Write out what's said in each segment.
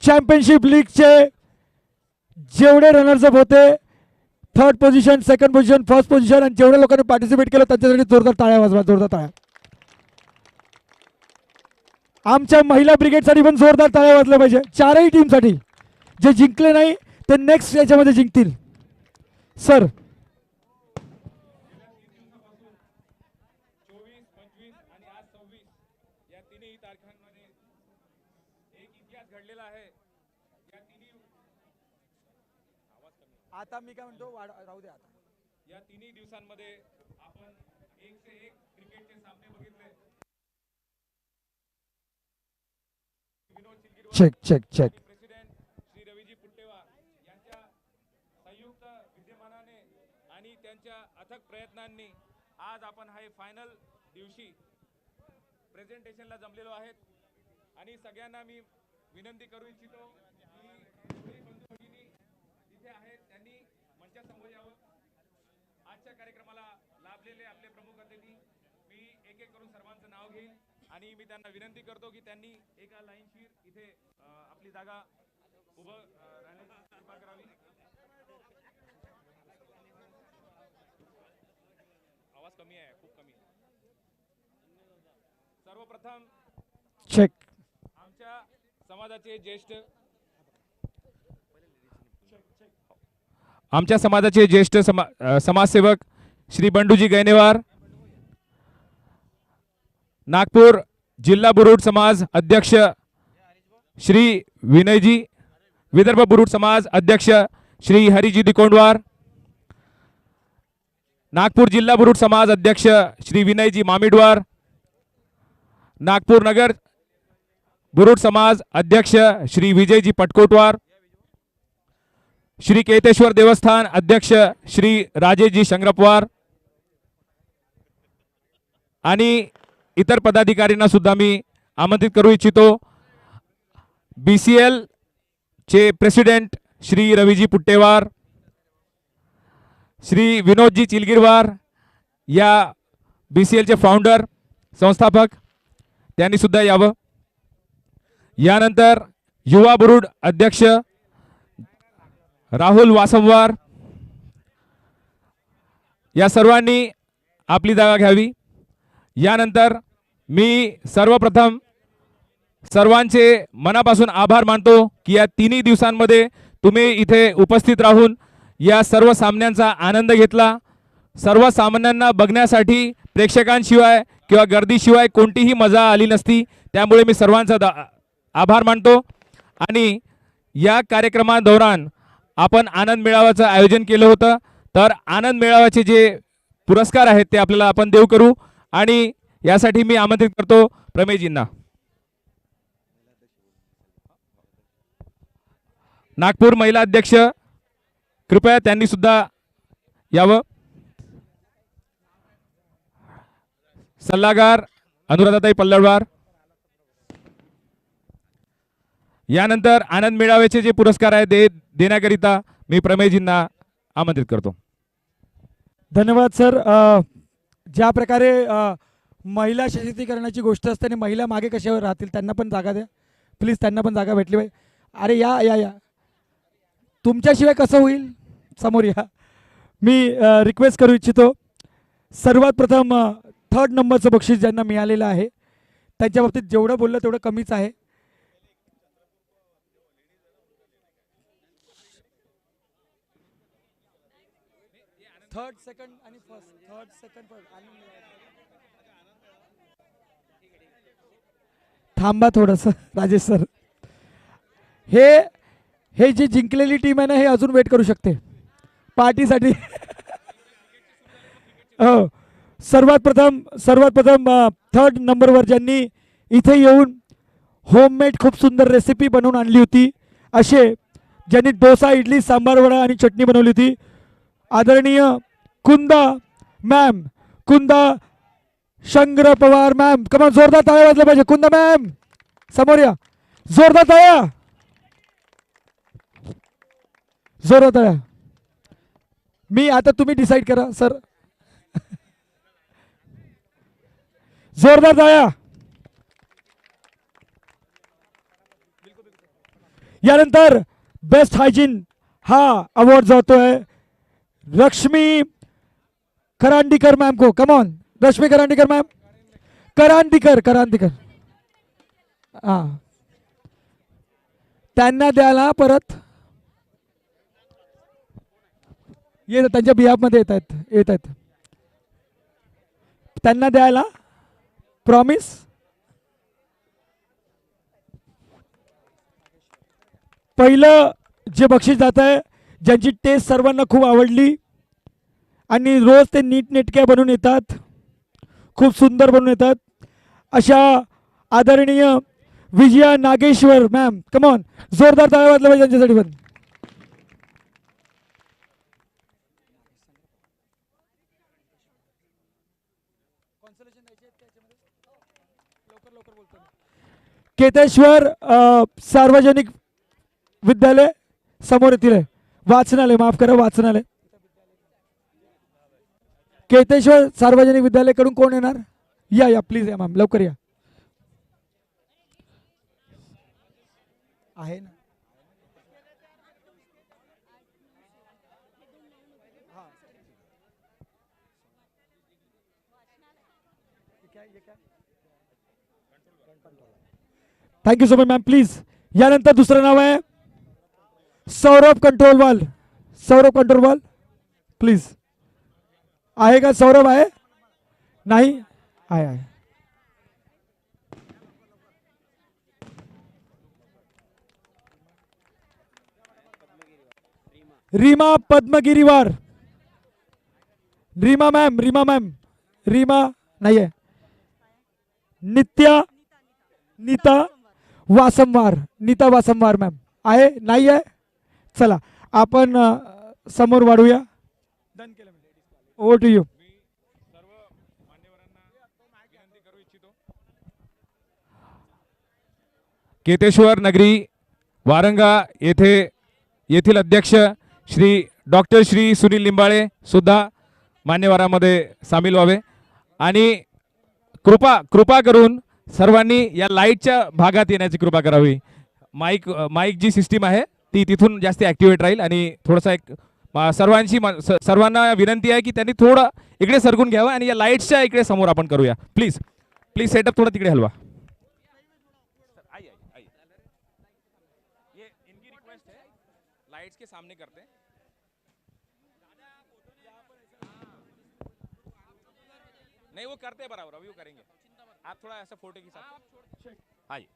Championship लीगचे जेवढे runners-up होते, third position, second position, first position, आणि जेवढ्या लोकांनी पार्टिसिपेट केलं त्यांच्यासाठी जोरदार टाळ्या वाजवा, जोरदार टाळ्या. आमच्या महिला ब्रिगेडसाठी पण जोरदार टाळ्या वाजल्या पाहिजे. चारही टीमसाठी. जे जिंकले नाही ते नेक्स्ट याच्यामध्ये जिंकतील. सर आता मी काय म्हणतो, राहू दे. आता या तिन्ही दिवसांमध्ये आपण एक से एक क्रिकेटचे सामने बघितले. Check check check. President Shri Ravi ji Puttewar यांच्या संयुक्त विद्यमानाने आणि त्यांच्या अथक प्रयत्नांनी आज आपण हा फायनल दिवशी प्रेझेंटेशनला जमलेलो आहेत. आणि सगळ्यांना मी विनंती करू इच्छितो की जेवढे बंधू भगिनी तिथे आहेत त्यांनी मंचासमोर यावं. आजच्या कार्यक्रमाला लाभलेले आपले प्रमुख अतिथी, मी एक एक करून सर्वांचं नाव घेईन आणि मी त्यांना विनंती करतो की त्यांनी एका लाईनशीर इथे आपली जागा उभं राहण्याची कृपा करावी. आवाज कमी आहे, खूप कमी आहे. सर्वप्रथम चेक. आमच्या समाजाचे ज्येष्ठ समाजसेवक श्री बंडूजी गैनेवार, नागपूर जिल्हा बुरुड समाज अध्यक्ष श्री विनयजी, विदर्भ बुरुड समाज अध्यक्ष श्री हरिजी दिकोंडवार, नागपूर जिल्हा बुरुड समाज अध्यक्ष श्री विनयजी मामिडवार, नागपूर नगर बुरुड समाज अध्यक्ष श्री विजयजी पटकोटवार, श्री केतेश्वर देवस्थान अध्यक्ष श्री राजेशजी शंगरपवार आणि इतर पदाधिकाऱ्यांना सुद्धा मी आमंत्रित करू इच्छितो. BCL चे प्रेसिडेंट श्री रवीजी पुट्टेवार, श्री विनोदजी चिलगिरवार, या BCL चे फाउंडर संस्थापक, त्यांनी सुद्धा यावं. यानंतर युवा बुरुड अध्यक्ष राहुल वासववार, या सर्वांनी आपली जागा घ्यावी. यानंतर मी सर्वप्रथम सर्वांचे मनापासून आभार मानतो की या तिन्ही दिवसांमध्ये तुम्ही इथे उपस्थित राहून या सर्व सामन्यांचा आनंद घेतला. सर्व सामन्यांना बघण्यासाठी प्रेक्षकांशिवाय किंवा गर्दीशिवाय कोणतीही मजा आली नसती. त्यामुळे मी सर्वांचा आभार मानतो. आणि या कार्यक्रमादौरान आपण आनंद मेळाव्याचं आयोजन केलं होतं, तर आनंद मेळाव्याचे जे पुरस्कार आहेत ते आपल्याला आपण देऊ करू. आणि यासाठी मी आमंत्रित करतो प्रमेयजींना. नागपूर महिला अध्यक्ष कृपया त्यांनी सुद्धा यावं. सल्लागार अनुराधाताई पल्लडवार. यानंतर आनंद मेळाव्याचे जे पुरस्कार आहेत ते देण्याकरिता मी प्रमेयजींना आमंत्रित करतो. धन्यवाद सर. ज्या प्रकारे महिला सशक्तीकरणाची गोष्ट असते आणि महिला मागे कशावर राहतील, त्यांना पण जागा द्या प्लीज. त्यांना पण जागा भेटली पाहिजे. अरे या या या, तुमच्याशिवाय कसं होईल, समोर या. मी रिक्वेस्ट करू इच्छितो, सर्वात प्रथम थर्ड नंबरचं बक्षीस ज्यांना मिळालेलं आहे त्यांच्या बाबतीत जेवढं बोललं तेवढं कमीच आहे. थर्ड सेकंड आणि फर्स्ट, थर्ड सेकंड फर्स्ट. थांबा थोडंसं राजेश सर. हे जी जिंकलेली टीम आहे ना, हे अजून वेट करू शकते पार्टीसाठी. हो, सर्वात प्रथम थर्ड नंबरवर ज्यांनी इथे येऊन होममेड खूप सुंदर रेसिपी बनवून आणली होती, असे ज्यांनी डोसा, इडली, सांबार, वडा आणि चटणी बनवली होती, आदरणीय कुंदा मॅम, कुंदा शंकर पवार मॅम. कमान जोरदार टाळ्या वाजल्या पाहिजे. कुंदा मॅम समोर या, जोरदार टाळ्या, जोरदार टाळ्या. मी आता तुम्ही डिसाईड करा सर. जोरदार टाळ्या. यानंतर बेस्ट हायजीन हा अवॉर्ड जातोय लक्ष्मी करांडीकर मॅम को. Come on Rashmi Karandikar ma'am. Karandikar हा त्यांना द्यायला परत येत त्यांच्या बिहाफमध्ये येत आहेत त्यांना द्यायला प्रॉमिस. पहिलं जे बक्षीस जात आहे ज्यांची टेस्ट सर्वांना खूप आवडली आणि रोज ते नीटनेटक्या बनवून येतात खूप सुंदर बनवून येतात अशा आदरणीय विजया नागेश्वर मॅम. कमॉन जोरदार टाळ्या वाजल्या पाहिजे त्यांच्यासाठी पण. केतेश्वर सार्वजनिक विद्यालय समोर येथील आहे. वाचनालय माफ करा वाचनालय. केतेश्वर सार्वजनिक विद्यालयाकडून कोण येणार. या प्लीज या मॅम लवकर या. आहे ना thank you so much ma'am please. यानंतर दुसरं नाव आहे सौरभ कंट्रोलवाल प्लीज. आहे का सौरभ आहे नाही आहे. रीमा पद्मगिरीवार. रीमा मॅम रीमा नाही आहे. नीता वासमवार मॅम आहे नाही आहे. चला आपण समोर वाढूया. डन केलं. Over to you. Keteshwar Nagari Waranga येथील अध्यक्ष डॉक्टर श्री सुनील लिंबाळे सुद्धा मान्यवरांमध्ये सामील व्हावे आणि कृपा करून सर्वांनी या लाईटच्या भागात येण्याची कृपा करावी. माईक जी सिस्टीम आहे ती तिथून जास्त ॲक्टिवेट राहील आणि थोडासा एक सर्वांना विनंती आहे की त्यांनी थोडं इकडे सरकून घ्यावं आणि या लाईट्सच्या इकडे समोर आपण करूया. प्लीज सेटअप थोडा तिकडे हलवा. लाइट्स के सामने करते हैं. नहीं वो करते हैं बराबर अभी वो करेंगे. आप थोड़ा ऐसा फोटो के साथ आइए.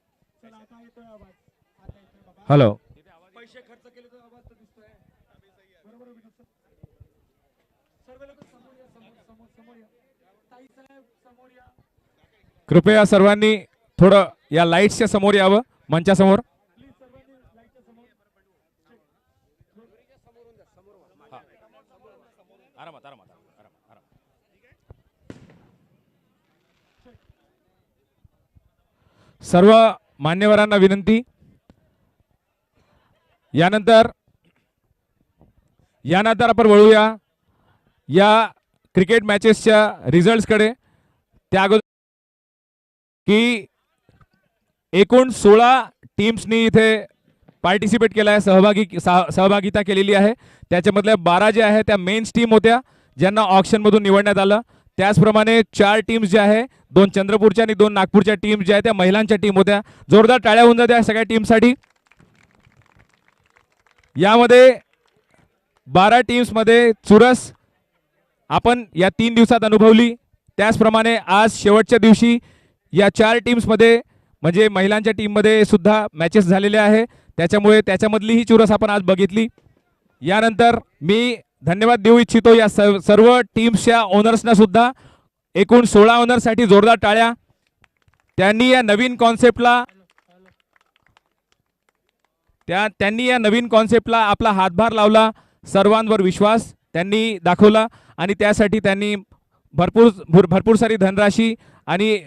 हेलो पैसे खर्च केले तर आवाज तर दिसतोय. बरोबर सर्व लोक समोर या. ताई साहेब समोर या. कृपया सर्वांनी थोडं या लाईट्सच्या समोर यावं मंचासमोर. सर्व मान्यवरांना विनंती. यानंतर आपण वळूया या क्रिकेट मॅचेसच्या रिझल्ट्सकडे. त्या अगोदर की एकूण 16 टीम्सनी इथे पार्टिसिपेट केला आहे सहभागिता केलेली आहे. त्याच्यामधल्या 12 ज्या आहे त्या मेन्स टीम होत्या ज्यांना ऑक्शनमधून निवडण्यात आलं. त्याचप्रमाणे 4 टीम्स ज्या आहे 2 चंद्रपूरच्या आणि 2 नागपूरच्या टीम्स ज्या आहेत त्या महिलांच्या टीम होत्या. जोरदार टाळ्या होऊन जात्या सगळ्या टीमसाठी. यामध्ये 12 टीम्समध्ये चुरस आपण या 3 दिवसात अनुभवली. त्याचप्रमाणे आज शेवटच्या दिवशी या 4 टीम्समध्ये म्हणजे महिलांच्या टीममध्ये सुद्धा मॅचेस झालेले आहे. त्याच्यामुळे त्याच्यामधली ही चुरस आपण आज बघितली. यानंतर मी धन्यवाद देऊ इच्छितो या सर्व टीम्सच्या ओनर्सना सुद्धा. एकूण 16 ओनर्ससाठी जोरदार टाळ्या. त्यांनी या नवीन कॉन्सेप्टला आपला हातभार लावला. सर्वांवर विश्वास त्यांनी दाखवला आणि त्यासाठी त्यांनी भरपूर सारी धनराशी आणि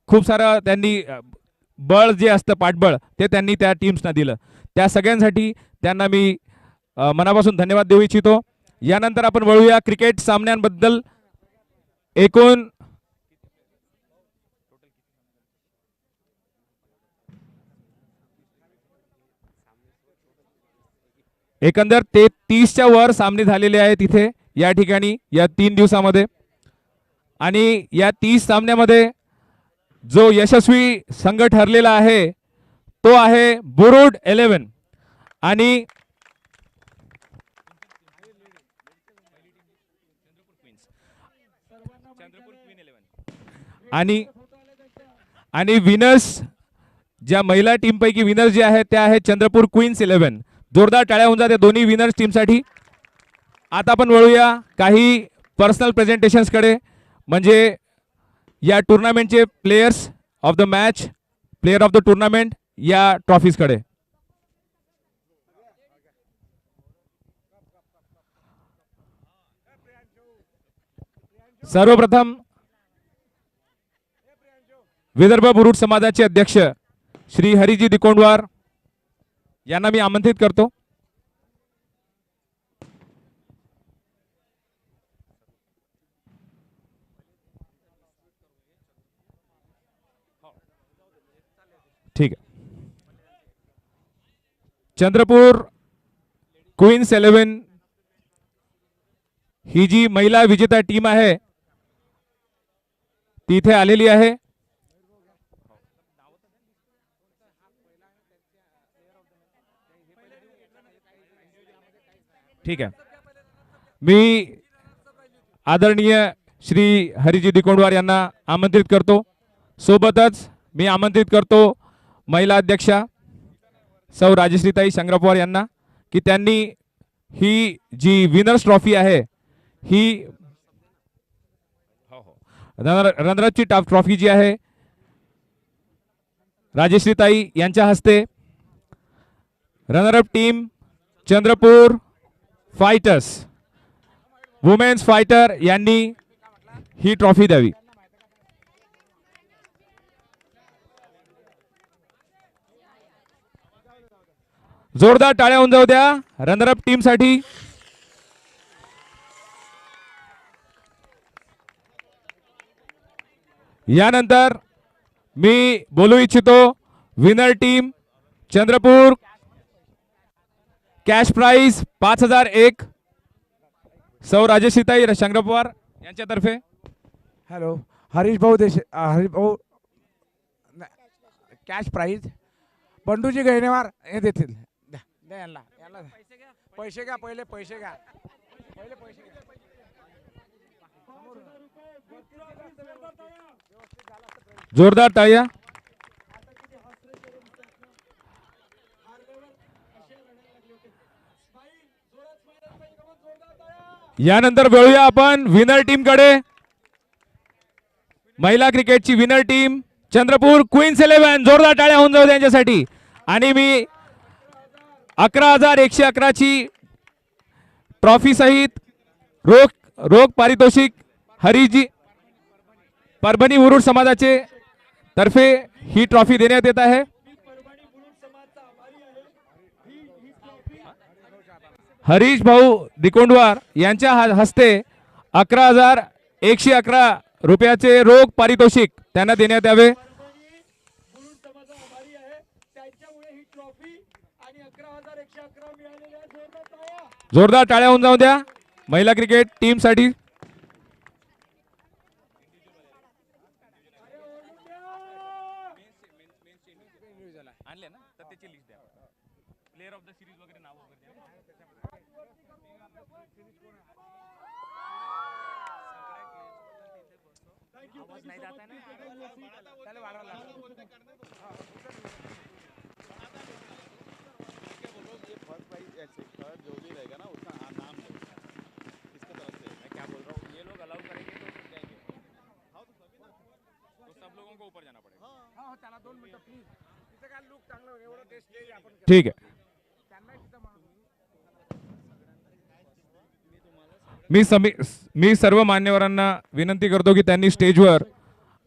खूप सारं त्यांनी बळ जे असतं पाठबळ ते त्यांनी त्या टीम्सना दिलं. त्या सगळ्यांसाठी त्यांना मी मनापासून धन्यवाद देऊ इच्छितो. यानंतर आपण वळूया क्रिकेट सामन्यांबद्दल. एकूण एकंदर ते 30च्या वर सामने झालेले आहेत तिथे या ठिकाणी या 3 दिवसामध्ये. आणि या 30 सामन्यामध्ये जो यशस्वी संघ ठरलेला आहे तो आहे बुरुड 11. आणि आणि आणि विनर्स ज्या महिला टीम पैकी विनर्स जे आहेत त्या आहेत चंद्रपूर क्वीन्स 11. जोरदार टाळ्या होऊन जाते दोन्ही विनर्स टीमसाठी. आता आपण वळूया काही पर्सनल प्रेझेंटेशन्स कडे, म्हणजे या टुर्नामेंटचे players of the match, player of the tournament या ट्रॉफीज कडे. सर्वप्रथम विदर्भ बुरुड समाजाचे अध्यक्ष श्री हरिजी दिकोंडवार यांना मी आमंत्रित करतो. ठीक आहे. चंद्रपूर क्वीन्स 11 ही जी महिला विजेता टीम आहे ती इथे आलेली आहे. ठीक आहे. मी आदरणीय श्री हरिजी दिकोंडवार यांना आमंत्रित करतो. सोबतच मी आमंत्रित करतो महिला अध्यक्षा सौ राजश्रीताई संग्रापवार यांना की त्यांनी ही जी विनर्स ट्रॉफी आहे ही रनरअपची टॉप ट्रॉफी जी आहे राजश्रीताई यांच्या हस्ते runner up team Chandrapur fighters women's fighter यांनी ही ट्रॉफी द्यावी. जोरदार टाळ्या होऊन जाऊ द्या रनरअप टीम साठी. यानंतर मी बोलू इच्छितो winner team Chandrapur cash prize 5001 सौ राजश्रीताई संग्रापवार यांच्यातर्फे. हॅलो, हरीश भाऊ हरीश भाऊ कॅश प्राईज बंडूजी गैनेवार हे देतील. द्या द्या यांना यांना पैसे घ्या, पहिले पैसे घ्या, पहिले पैसे घ्या. जोरदार टाळ्या. यानंतर वळूया आपण विनर टीम कडे. महिला क्रिकेटची विनर टीम चंद्रपूर क्वीन्स 11. जोरदार टाळ्या होऊन जाऊ त्यांच्यासाठी. आणि मी 11,111 ची ट्रॉफी सहित रोख पारितोषिक हरिजी परभणी बुरुड समाजाचे तर्फे ही ट्रॉफी देण्यात येत आहे. हरीश भाऊ दिकोंडवार यांच्या हस्ते 11,111 रुपयाचे रोख पारितोषिक त्यांना देण्यात यावे. जोरदार टाळ्या होऊन जाऊ द्या महिला क्रिकेट टीम साठी. जो भी रहेगा ना उसका नाम है इसके तरफ से. मैं क्या बोल रहा हूँ, ये लोग अलाउ करेंगे तो फिर जाएंगे. हाँ तो सभी ना, तो सब लोगों को ऊपर जाना पड़ेगा. हाँ हाँ चला 2 मिनिटं प्लीज. तिथे काय लुक चांगलं एवढं ते स्टेज आपण. ठीक आहे. मी सर्व मान्यवरांना विनंती करतो की त्यांनी स्टेजवर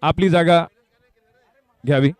आपली जागा घ्यावी.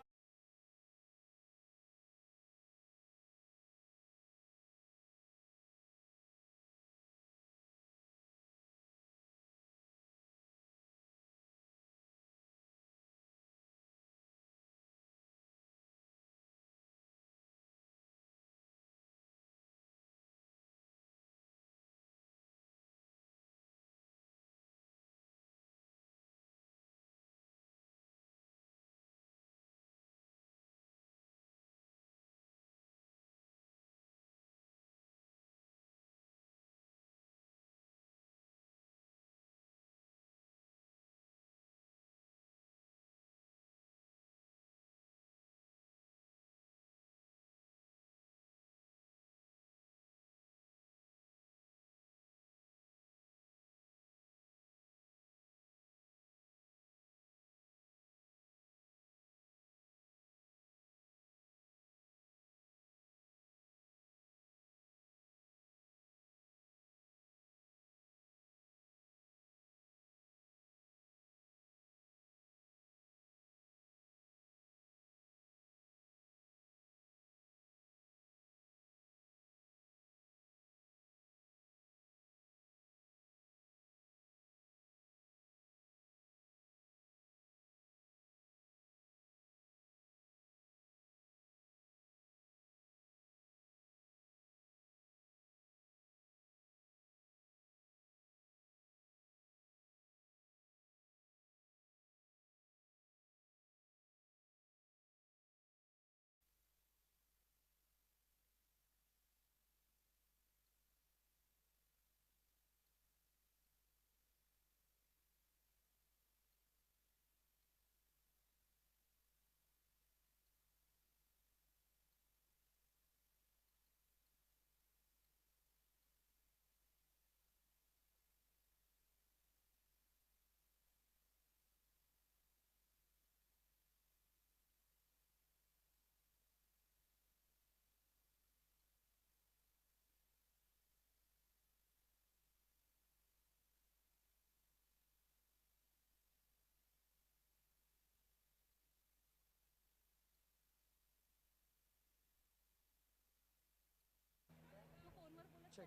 जो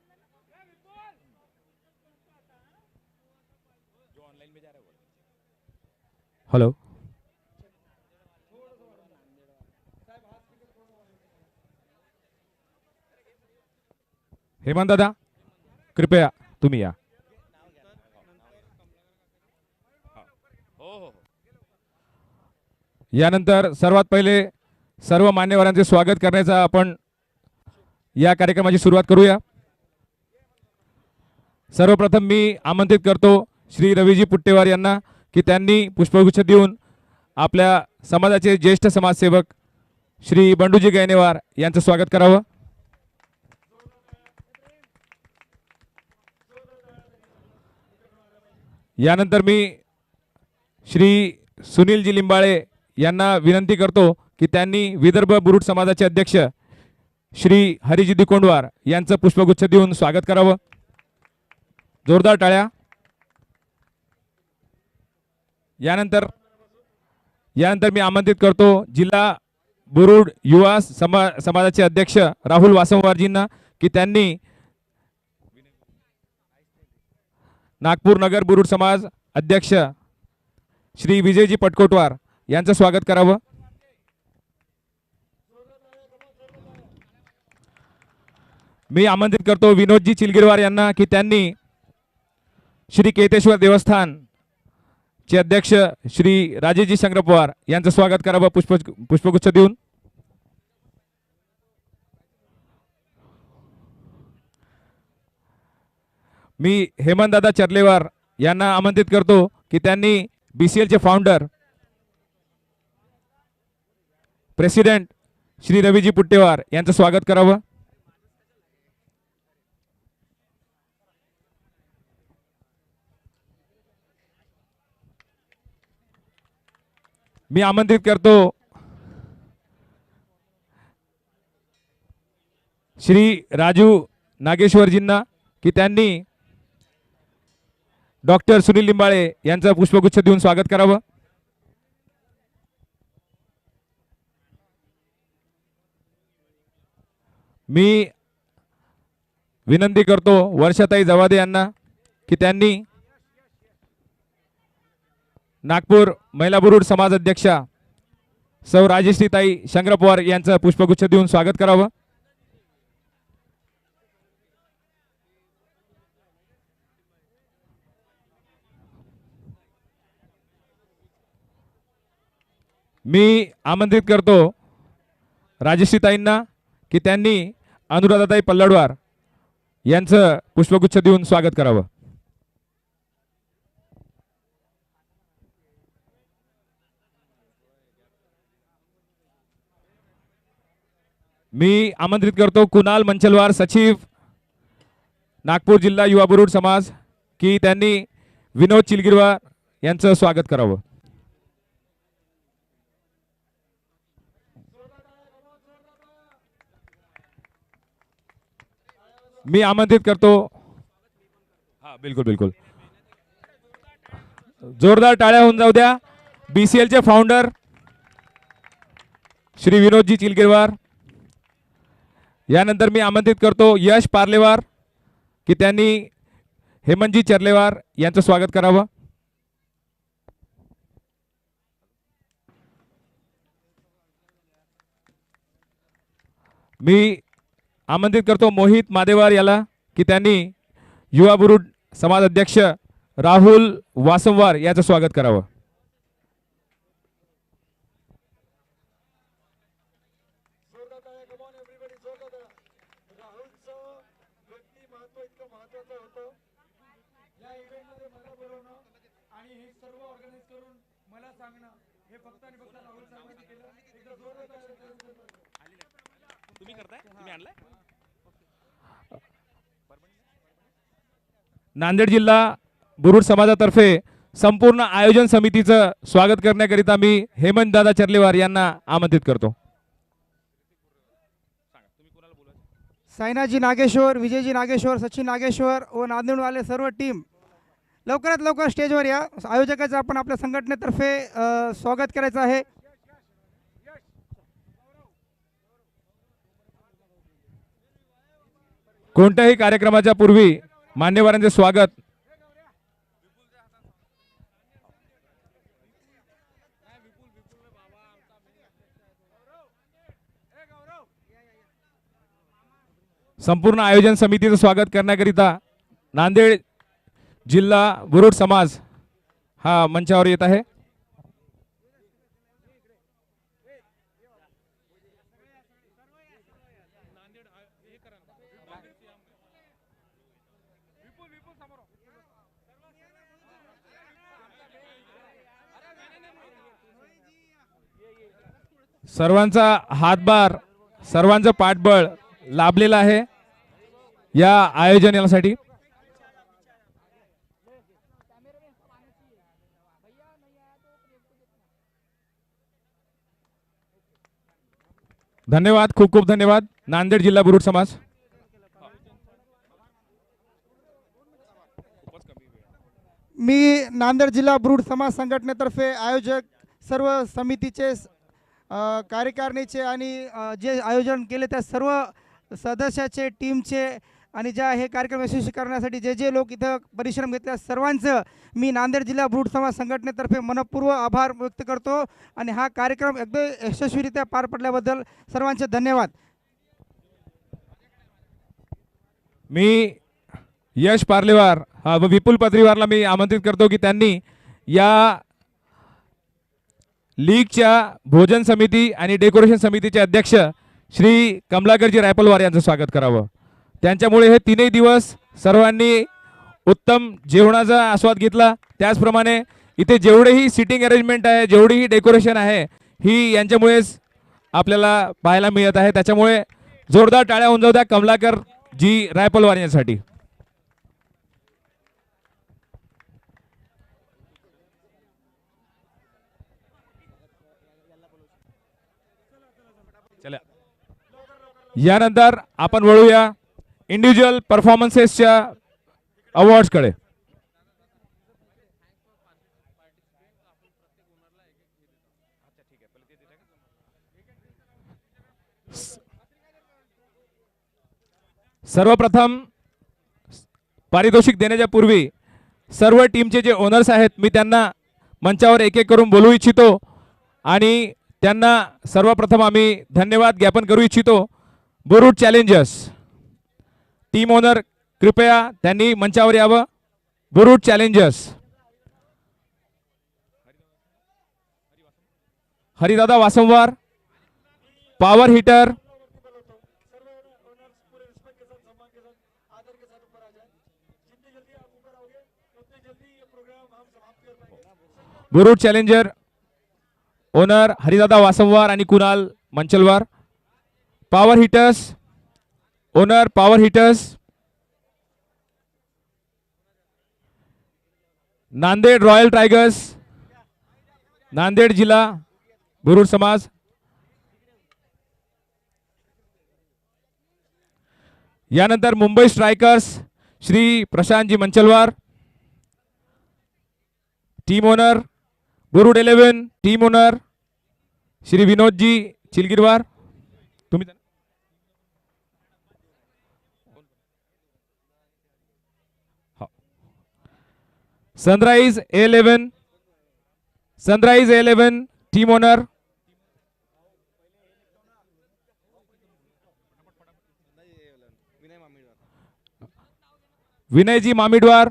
ऑनलाइन में जा रहा है वो हॅलो, हेमंत दादा कृपया तुम्ही या. हो हो हो. यानंतर सर्वात पहिले सर्व मान्यवरांचे स्वागत करण्याचा आपण या कार्यक्रमाची सुरुवात करूया. सर्वप्रथम मी आमंत्रित करतो श्री रवीजी पुट्टेवार यांना की त्यांनी पुष्पगुच्छ देऊन आपल्या समाजाचे ज्येष्ठ समाजसेवक श्री बंडूजी गैनेवार यांचं स्वागत करावं. यानंतर मी श्री सुनीलजी लिंबाळे यांना विनंती करतो की त्यांनी विदर्भ बुरुड समाजाचे अध्यक्ष श्री हरिजी दिकोंडवार यांचं पुष्पगुच्छ देऊन स्वागत करावं. जोरदार टाळ्या. यानंतर मी आमंत्रित करतो जिल्हा बुरुड युवा समाजाचे अध्यक्ष राहुल वासमवारजींना की त्यांनी नागपूर नगर बुरुड समाज अध्यक्ष श्री विजयजी पटकोटवार यांचं स्वागत करावं. मी आमंत्रित करतो विनोदजी चिलगिरवार यांना की त्यांनी श्री केतेश्वर देवस्थान चे अध्यक्ष श्री राजेशजी संग्र पवार यांचं स्वागत करावं पुष्पगुच्छ देऊन. मी हेमंतदादा चर्लेवार यांना आमंत्रित करतो की त्यांनी BCL चे फाउंडर प्रेसिडेंट श्री रवीजी पुट्टेवार यांचं स्वागत करावं. मी आमंत्रित करतो श्री राजू नागेश्वरजींना की त्यांनी डॉक्टर सुनील लिंबाळे यांचं पुष्पगुच्छ देऊन स्वागत करावं. मी विनंती करतो वर्षाताई जवादे यांना की त्यांनी नागपूर महिला बुरुड समाज अध्यक्षा सौ राजेश्रीताई शंकर पवार यांचं पुष्पगुच्छ देऊन स्वागत करावं. मी आमंत्रित करतो राजेश्रीताईंना की त्यांनी अनुराधाताई पल्लडवार यांचं पुष्पगुच्छ देऊन स्वागत करावं. मी आमंत्रित करतो कुणाल मंचलवार सचिव नागपूर जिल्हा युवा बुरुड समाज की त्यांनी विनोद चिलगिरवार यांचं स्वागत करावं. मी आमंत्रित करतो हा बिलकुल बिलकुल जोरदार टाळ्या होऊन जाऊ द्या. BCL चे फाउंडर श्री विनोदजी चिलगिरवार. यानंतर मी आमंत्रित करतो यश पार्लेवार की त्यांनी हेमंतजी चर्लेवार यांचं स्वागत करावं. मी आमंत्रित करतो मोहित मादेवार याला की त्यांनी युवा बुरुड समाज अध्यक्ष राहुल वासमवार याचं स्वागत करावं. तुम्ही करताय, तुम्ही आणलाय. नांदेड जिल्हा बुरुड समाजातर्फे संपूर्ण आयोजन समितीचं स्वागत करण्याकरिता मी हेमंत दादा चर्लेवार यांना आमंत्रित करतो. सायनाजी नागेश्वर, विजयजी नागेश्वर, सचिन नागेश्वर व नांदेडवाले सर्व टीम लवकरात लवकर स्टेजवर या. आयोजकाचं आपण आपल्या संघटनेतर्फे स्वागत करायचं आहे. कोणत्याही कार्यक्रमाच्या पूर्वी मान्यवरांचे स्वागत संपूर्ण आयोजन समितीचं स्वागत करण्याकरिता नांदेड जिल्हा बुरुड समाज हा मंचावर येत आहे. सर्वांचा हातभार सर्वांचं पाठबळ लाभलेलं आहे या आयोजनासाठी. धन्यवाद, खूप खूप धन्यवाद नांदेड जिल्हा बुरुड समाज. मी नांदेड जिल्हा ब्रूड समाज संघटनेतर्फे आयोजक सर्व समितीचे कार्यकारिणीचे आणि जे आयोजन केले त्या सर्व सदस्याचे टीमचे आणि ज्या हे कार्यक्रम यशस्वी करण्यासाठी जे जे लोक इथं परिश्रम घेतले सर्वांचं मी नांदेड जिल्हा ब्रूड समाज संघटनेतर्फे मनपूर्वक आभार व्यक्त करतो आणि हा कार्यक्रम एकदम यशस्वीरित्या पार पडल्याबद्दल सर्वांचे धन्यवाद. मी यश पार्लेवार व विपुल पत्रीवारला मी आमंत्रित करतो की त्यांनी या लीगच्या भोजन समिती आणि डेकोरेशन समितीचे अध्यक्ष श्री कमलाकरजी रायपलवार यांचं स्वागत करावं. त्यांच्यामुळे हे तीनही दिवस सर्वांनी उत्तम जेवणाचा आस्वाद घेतला. त्याचप्रमाणे इथे जेवढेही सिटिंग अरेंजमेंट आहे जेवढीही डेकोरेशन आहे ही यांच्यामुळेच आपल्याला पाहायला मिळत आहे. त्याच्यामुळे जोरदार टाळ्या होऊन जाऊ द्या कमलाकर जी रायपलवार यांच्यासाठी. चला यानंतर आपण वळूया इंडिव्हिज्युअल परफॉर्मन्सेसच्या अवॉर्ड्सकडे. सर्वप्रथम पारितोषिक देण्याच्या पूर्वी सर्व टीमचे जे ओनर्स आहेत मी त्यांना मंचावर एक एक करून बोलू इच्छितो आणि त्यांना सर्वप्रथम आम्ही धन्यवाद ज्ञापन करू इच्छितो. बुरुड चॅलेंजर्स टीम ओनर कृपया त्यांनी मंचावर यावं. Burud challengers Haridada Wasanwar, power hitter Burud challenger owner Haridada Wasanwar आणि Kunal Manchalwar. Power hitters owner power hitters Nanded royal tigers Nanded जिल्हा बुरुड समाज. यानंतर Mumbai strikers Shri Prashantji Manchalwar. Team owner Burud 11 team owner Shri Vinodji Chilgirwar. तुम्ही sunrise A11 team owner Vinayji Mamidwar.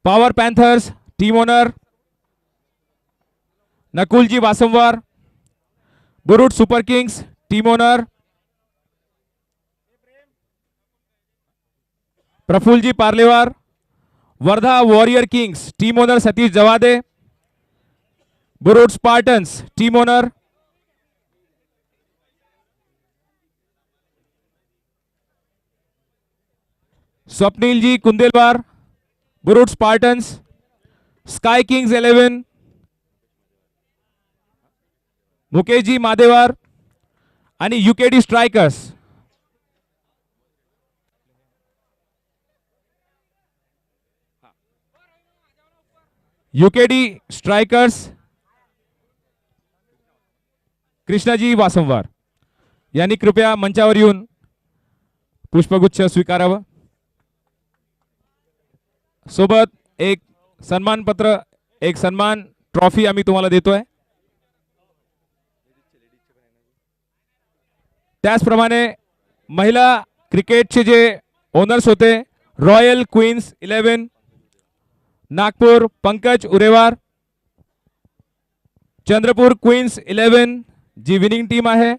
Power panthers team owner Nakulji Wasanwar. Burud super kings team owner Prafullji Parlewar. Wardha warrior kings team owner Satish Jawade. Burud spartans team owner Swapnilji Kundelwar. Burud spartans. Sky kings 11 Mukeshji Madewar आणि UKD strikers. UKD strikers Krishnaji Wasanwar यांनी कृपया मंचावर येऊन पुष्पगुच्छ स्वीकारावं. सोबत एक सन्मानपत्र, एक सन्मान ट्रॉफी आम्ही तुम्हाला देतोय. त्याचप्रमाणे महिला क्रिकेटचे जे ओनर्स होते, royal queens 11 Nagpur Pankaj Urewar, Chandrapur queens 11 जी विनिंग टीम आहे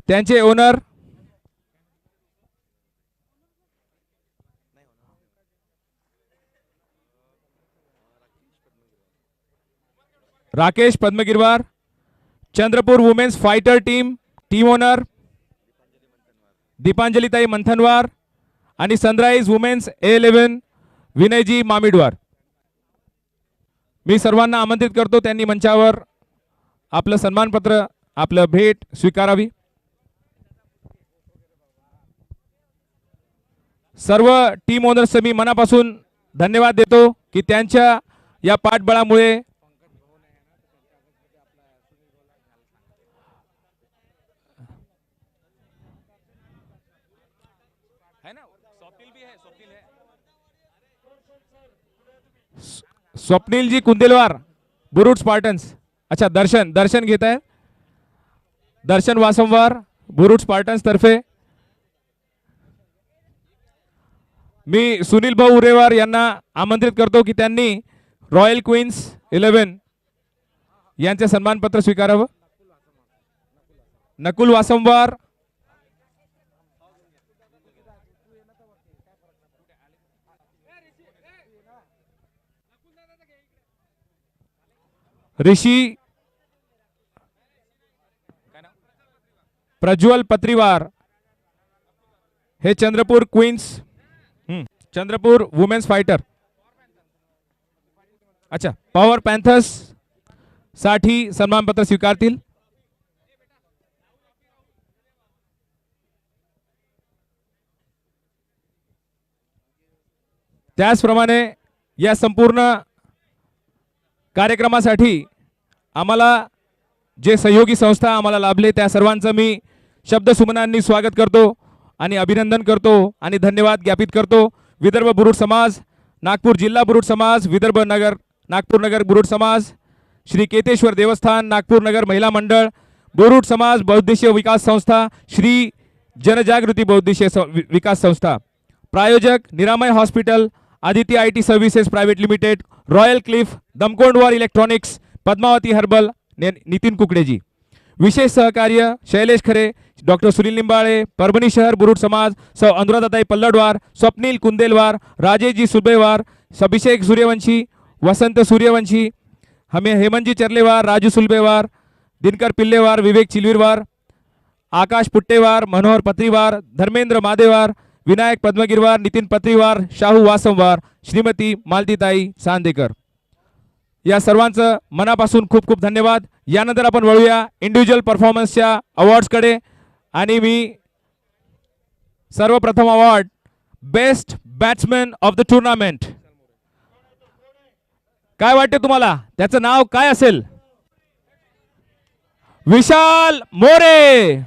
त्यांचे owner Rakesh Padmagirwar, Chandrapur women's fighter team team owner Deepanjalitai Manthanwar आणि sunrise women's A11 Vinayji Mamidwar. मी सर्वांना आमंत्रित करतो त्यांनी मंचावर आपलं सन्मानपत्र, आपलं भेट स्वीकारावी. सर्व टीम ओनर्सचे मी मनापासून धन्यवाद देतो की त्यांच्या या पाठबळामुळे है ना, स्वप्निल भी है, स्वप्निल है. स्वप्निल जी कुंदेलवार बुरुड स्पार्टन्स. अच्छा, दर्शन घेत आहे. दर्शन वासमवार बुरुड स्पार्टन्स तर्फे. मी सुनील भाऊ उरेवार यांना आमंत्रित करतो की त्यांनी रॉयल क्वीन्स 11 यांचे सन्मानपत्र स्वीकारावं. नकुल वासमवार, ऋषी प्रज्वल पत्रीवार हे Chandrapur queens, Chandrapur women's fighter. अच्छा, पॉवर पॅन्थर्स साठी सन्मानपत्र स्वीकारतील. त्याचप्रमाणे या संपूर्ण कार्यक्रमासाठी आम्हाला जे सहयोगी संस्था आम्हाला लाभले त्या सर्वांचं मी शब्दसुमनांनी स्वागत करतो आणि अभिनंदन करतो आणि धन्यवाद ज्ञापित करतो. विदर्भ बुरुड समाज, नागपूर जिल्हा बुरुड समाज, विदर्भ नगर नागपूर नगर बुरुड समाज, श्री केतेश्वर देवस्थान नागपूर नगर महिला मंडळ, बुरुड समाज बहुउद्देशीय विकास संस्था, श्री जनजागृती बहुउद्देशीय विकास संस्था. प्रायोजक Niramay hospital, Aditya IT services private limited, royal cliff, Damkondwar electronics, Padmavati herbal, Nitin Kukdeji. विशेष सहकार्य शैलेश खरे, डॉक्टर सुनील लिंबाळे, परभणी शहर बुरुड समाज, सौ अनुराधाताई पल्लडवार, स्वप्नील कुंदेलवार, राजेशजी सुबेवार, अभिषेक सूर्यवंशी, वसंत सूर्यवंशी, हमें हेमंतजी चर्लेवार, राजू सुलबेवार, दिनकर पिल्लेवार, विवेक चिलवीरवार, आकाश पुट्टेवार, मनोहर पत्रीवार, धर्मेंद्र मादेवार, विनायक पद्मगिरवार, नितीन पत्रीवार, शाहू वासमवार, श्रीमती मालतीताई चांदेकर. या सर्वांचं मनापासून खूप खूप धन्यवाद. यानंतर आपण वळूया इंडिव्हिज्युअल परफॉर्मन्सच्या अवॉर्ड्सकडे आणि मी सर्वप्रथम award best batsman of the tournament. काय वाटते तुम्हाला त्याचं नाव काय असेल? विशाल मोरे.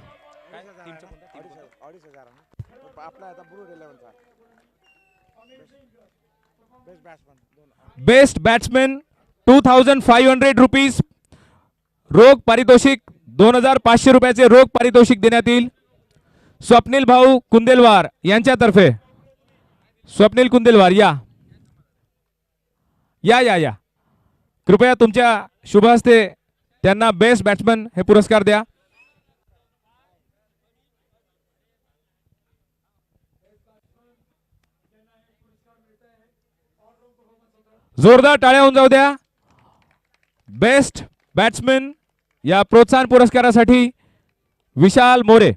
बेस्ट बॅट्समॅन 2500 रुपीज रोख पारितोषिक, 2500 रुपयाचे रोख पारितोषिक देण्यात येईल. स्वप्नील भाऊ कुंदेलवार यांच्यातर्फे. स्वप्नील कुंदेलवार या या या या कृपया तुमच्या शुभ हस्ते त्यांना बेस्ट बॅट्समन हे पुरस्कार द्या. जोरदार टाळ्या होऊन जाऊ द्या. बेस्ट बॅट्समन या प्रोत्साहन पुरस्कारासाठी विशाल मोरे.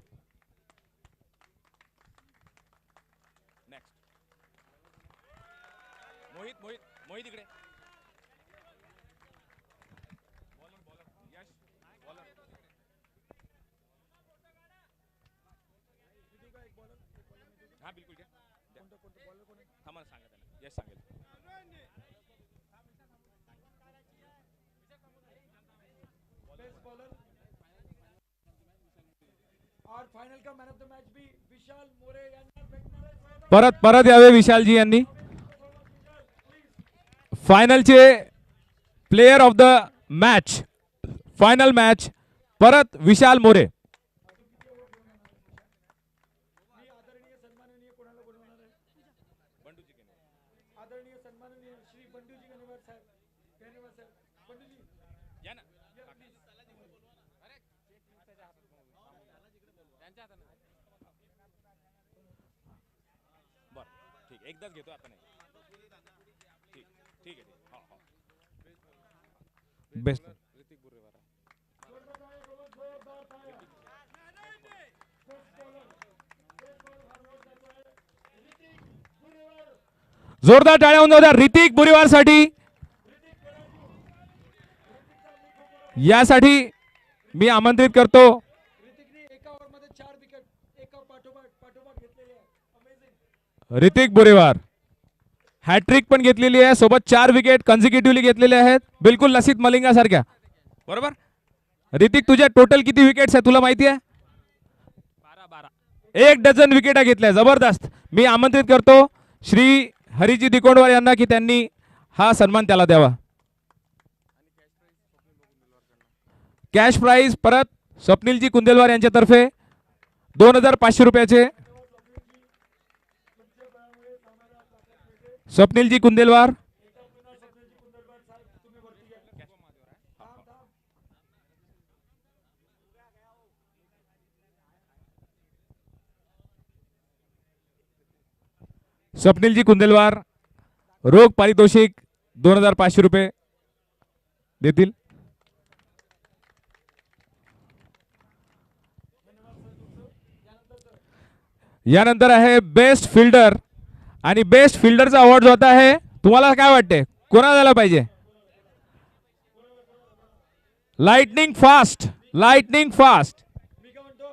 और फाइनल का मैन ऑफ द मैच भी विशाल मोरे यांना भेटणार आहे. परत परत यावे विशालजी यांनी. फायनलचे player of the match, final match परत विशाल मोरे. आदरणीय सन्माननीय श्री बंडूजी गणेवार साहेब, गणेवार साहेब, बंडूजी बर ठीक आहे, एकदाच घेतो आता नाही. ठीक ठीक आहे. हा हा बेस्ट. ऋतिक बुर्रेवार. जोरदार टाळ्या होऊन जाऊ द्या ऋतिक बुरीवार साठी. यासाठी मी आमंत्रित करतो ऋतिकने एका ओव्हरमध्ये 4 विकेट एका पाठोपाठ घेतलेले आहे. अमेझिंग. ऋतिक बुरेवार. हॅट्रिक पण घेतलेली आहे, सोबत 4 विकेट कन्झिक्युटिव्हली घेतलेले आहेत, बिलकुल लसित मलिंगा सारख्या. बरोबर. ऋतिक तुझ्या टोटल किती विकेट्स आहे तुला माहिती आहे? 12. 1 डझन विकेटा घेतल्या. जबरदस्त. मी आमंत्रित करतो श्री हरिजी दिकोंडवार यांना की त्यांनी हा सन्मान त्याला द्यावा. कॅश प्राइज परत स्वप्नीलजी कुंदेलवार यांच्यातर्फे 2500 रुपयाचे. स्वप्नीलजी कुंदेलवार. स्वप्नीलजी कुंदेलवार रोख पारितोषिक 2500 रुपये देतील. यानंतर आहे बेस्ट फिल्डर आणि बेस्ट फिल्डरचा अवॉर्ड जो आता आहे, तुम्हाला काय वाटते कोणाला द्यायला पाहिजे? Lightning fast, lightning fast. मी काय म्हणतो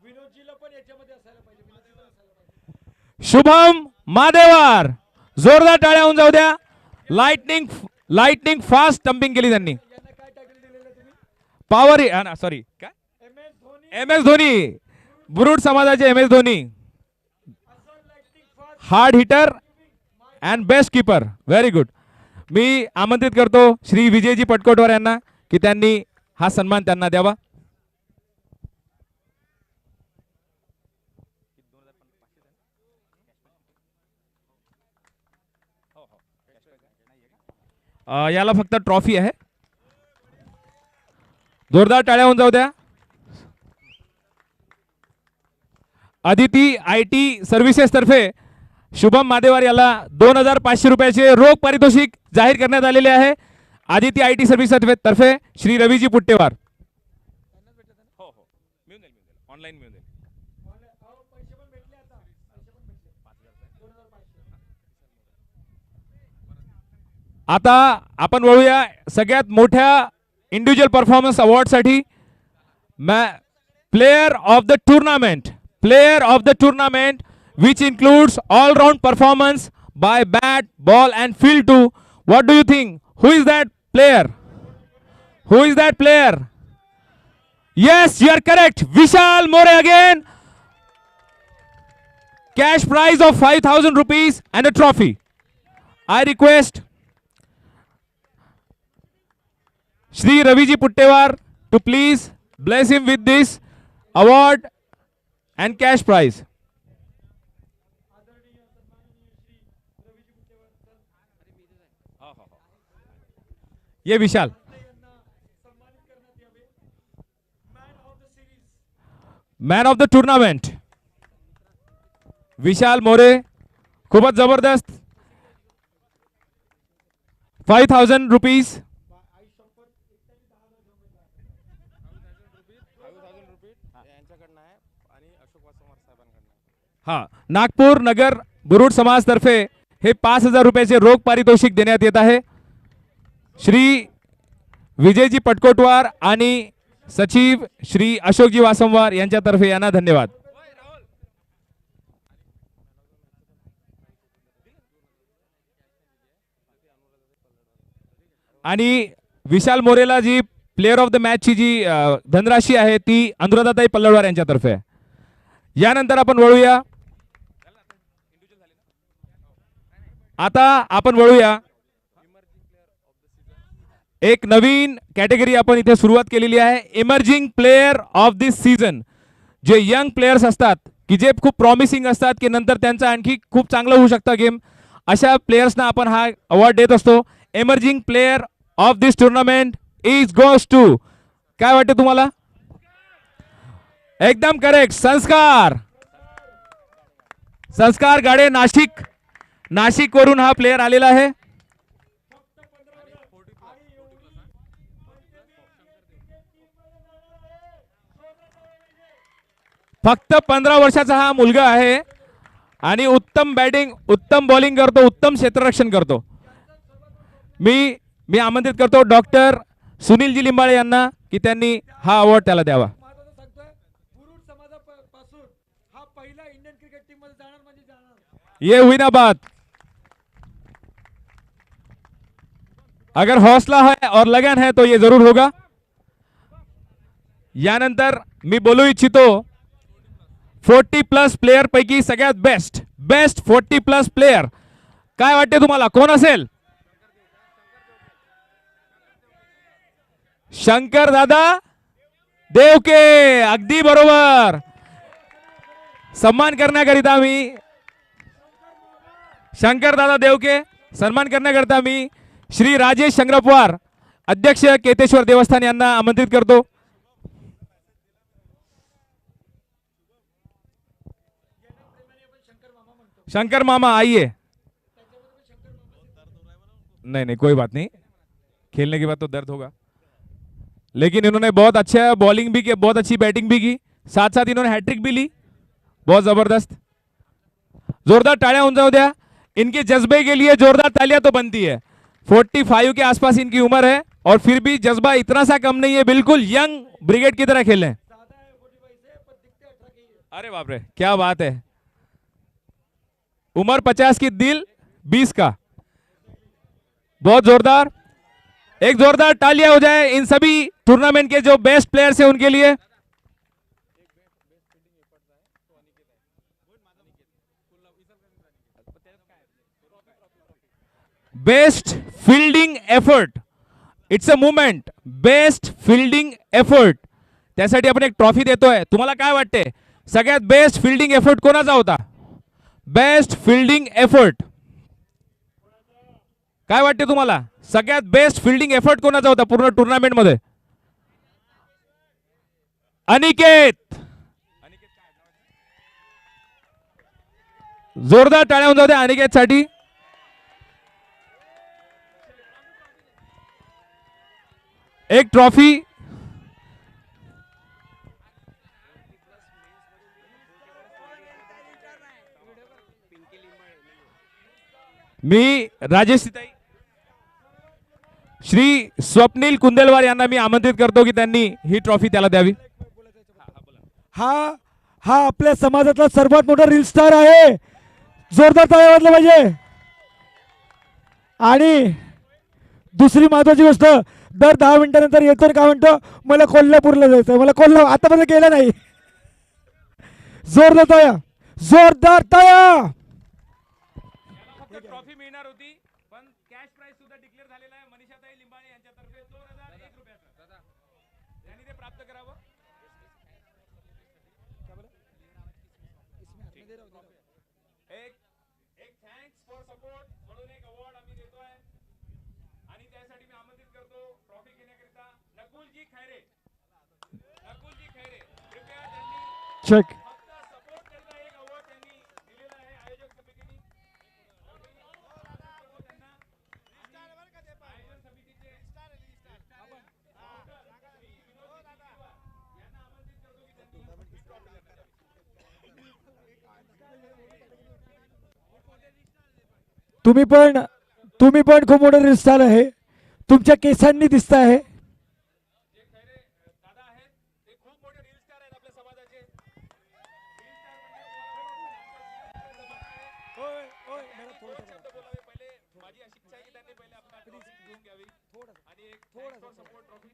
विनोदजीला पण याच्यामध्ये असायला पाहिजे. विनोदजी पण असायला पाहिजे. शुभम मादेवार. जोरदार टाळ्या होऊन जाऊ द्या. लाइटनिंग फास्ट स्टंपिंग केली त्यांनी. यांना काय टायटल दिलेलं आहे तुम्ही? पॉवर सॉरी काय MS धोनी. MS धोनी, बुरुड समाजाचे MS धोनी. असं lighting fast hard hitter and best keeper. Very good. मी आमंत्रित करतो श्री विजयजी पटकोटवार यांना की त्यांनी हा सन्मान त्यांना द्यावा. याला फक्त ट्रॉफी आहे. जोरदार टाळ्या होऊन जाऊ द्या. अदिती IT सर्व्हिसेस तर्फे शुभम मादेवार याला 2500 रुपयाचे रोख पारितोषिक जाहीर करण्यात आलेले आहे. आदिती IT सर्व्हिसेस तर्फे श्री रवीजी पुट्टेवार. हो हो मिळून जाईल ऑनलाईन मिळून जाईल. पैसे पण भेटले आता. पैसे पण भेटले 2500. आता आपण वळूया सगळ्यात मोठ्या इंडिव्हिज्युअल परफॉर्मन्स अवॉर्ड साठी. Player of the tournament, player of the tournament which includes all round performance by bat, ball and field too. What do you think? Who is that player? Who is that player? Yes, you are correct. Vishal More again. Cash prize of 5,000 rupees and a trophy. I request Shri Raviji Puttewar to please bless him with this award and cash prize. ये विशाल. Man of the tournament विशाल मोरे. खूपच जबरदस्त. 5,000 rupees. 5,000 रुपये यांच्याकडनं आहे आणि अशोक वासवार साहेबांकडनं. हा, नागपूर नगर बुरुड समाज तर्फे हे 5,000 रुपयाचे रोख पारितोषिक देण्यात येत आहे. श्री विजयजी पटकोटवार आणि सचिव श्री अशोकजी वासमवार यांच्यातर्फे यांना धन्यवाद. आणि विशाल मोरेला जी प्लेअर ऑफ द मॅचची जी धनराशी आहे ती अनुराधाताई पल्लडवार यांच्यातर्फे आहे. यानंतर आपण वळूया, आता आपण वळूया, एक नवीन कॅटेगरी आपण इथे सुरुवात केलेली आहे, emerging player of this season. जे यंग प्लेयर्स असतात की जे खूप प्रॉमिसिंग असतात की नंतर त्यांचं आणखी खूप चांगलं होऊ शकतं गेम, अशा प्लेयर्सना आपण हा अवॉर्ड देत असतो. Emerging player of this tournament is goes to, काय वाटते तुम्हाला? एकदम करेक्ट, संस्कार. संस्कार गाडे, नाशिक, नाशिक वरून हा प्लेयर आलेला आहे. फक्त 15 वर्षाचा हा मुलगा आहे आणि उत्तम बॅटिंग, उत्तम बॉलिंग करतो, उत्तम क्षेत्ररक्षण करतो. मी आमंत्रित करतो डॉक्टर सुनीलजी लिंबाळे यांना की त्यांनी हा अवॉर्ड त्याला द्यावा. ये हुई ना बात. अगर हौसला है और लगन है तो ये जरूर होगा. यानंतर मी बोलू इच्छितो 40+ प्लेयर पैकी सगळ्यात बेस्ट 40+ प्लेयर काय वाटते तुम्हाला, कोण असेल? शंकर दादा देवके, अगदी बरोबर. सन्मान करण्याकरिता मी शंकर दादा देवके, सन्मान करण्याकरिता मी श्री राजेश शंकरपवार, अध्यक्ष केतेश्वर देवस्थान यांना आमंत्रित करतो. शंकर मामा आइए. नहीं कोई बात नहीं, खेलने के बाद तो दर्द होगा, लेकिन इन्होंने बहुत अच्छा बॉलिंग भी की, बहुत अच्छी बैटिंग भी की, साथ साथ इन्होंने हैट्रिक भी ली, बहुत जबरदस्त. जोरदार तालियां उन जाओ द्या. इनके जज्बे के लिए जोरदार तालियां तो बनती है. 45 के आसपास इनकी उम्र है और फिर भी जज्बा इतना सा कम नहीं है, बिल्कुल यंग ब्रिगेड की तरह खेल रहे हैं. अरे बाप रे, क्या बात है. उम्र 50 की, दिल 20 का. बहुत जोरदार, एक जोरदार तालियां हो जाए इन सभी टूर्नामेंट के जो बेस्ट प्लेयर्स हैं उनके लिए. Best fielding effort, it's a movement. Best fielding effort, त्यासाठी आपण एक ट्रॉफी देतोय. तुम्हाला काय वाटते सगळ्यात बेस्ट फील्डिंग एफर्ट कोणाचा होता? बेस्ट फील्डिंग एफर्ट काय वाटते तुम्हाला? सगळ्यात बेस्ट फील्डिंग एफर्ट कोणाचा होता पूर्ण टूर्नामेंट मध्ये? अनिकेत. जोरदार टाळ्या होऊन जाऊ द्या अनिकेत साठी. एक ट्रॉफी मी राजेश सीताई, श्री स्वप्नील कुंदेलवार यांना मी आमंत्रित करतो की त्यांनी ही ट्रॉफी त्याला द्यावी. हा आपल्या समाजातला सर्वात मोठा रील स्टार आहे, जोरदार टाळ्या वाजल्या पाहिजे. आणि दुसरी महत्वाची गोष्ट, दर 10 मिनिटानंतर येतो आणि काय म्हणतो, मला कोल्हापूरला जायचं, मला आतापर्यंत गेलं नाही. जोरदार टाळ्या, जोरदार टाळ्या. ट्रॉफी मिळणार होती पण कॅश प्राइस सुद्धा डिक्लेअर झालेला आहे मनीषाताई लिंबाळे यांच्यातर्फे 2001 रुपयाचा. त्यांनी ते प्राप्त करावं. एक थँक्स फॉर सपोर्ट म्हणून एक अवॉर्ड आम्ही देतोय आणि त्यासाठी मी आमंत्रित करतो ट्रॉफी घेण्याकरिता नकुलजी खैरे. नकुलजी खैरे कृपया त्यांनी चेक. फक्त सपोर्ट करता एक अवॉर्ड त्यांनी दिलेला आहे आयोजक समितीने. तुम्ही पण खूप मोठे रील स्टार आहे, तुमच्या केसांनी दिसत आहे. दादा आहेत ते खूप मोठे रील स्टार आहेत आपल्या समाजाचे. पहिले माझी अशी इच्छा आहे की त्यांनी पहिले आपला ट्रॉफी घेऊन घ्यावी आणि एक थोडं सपोर्ट ट्रॉफी.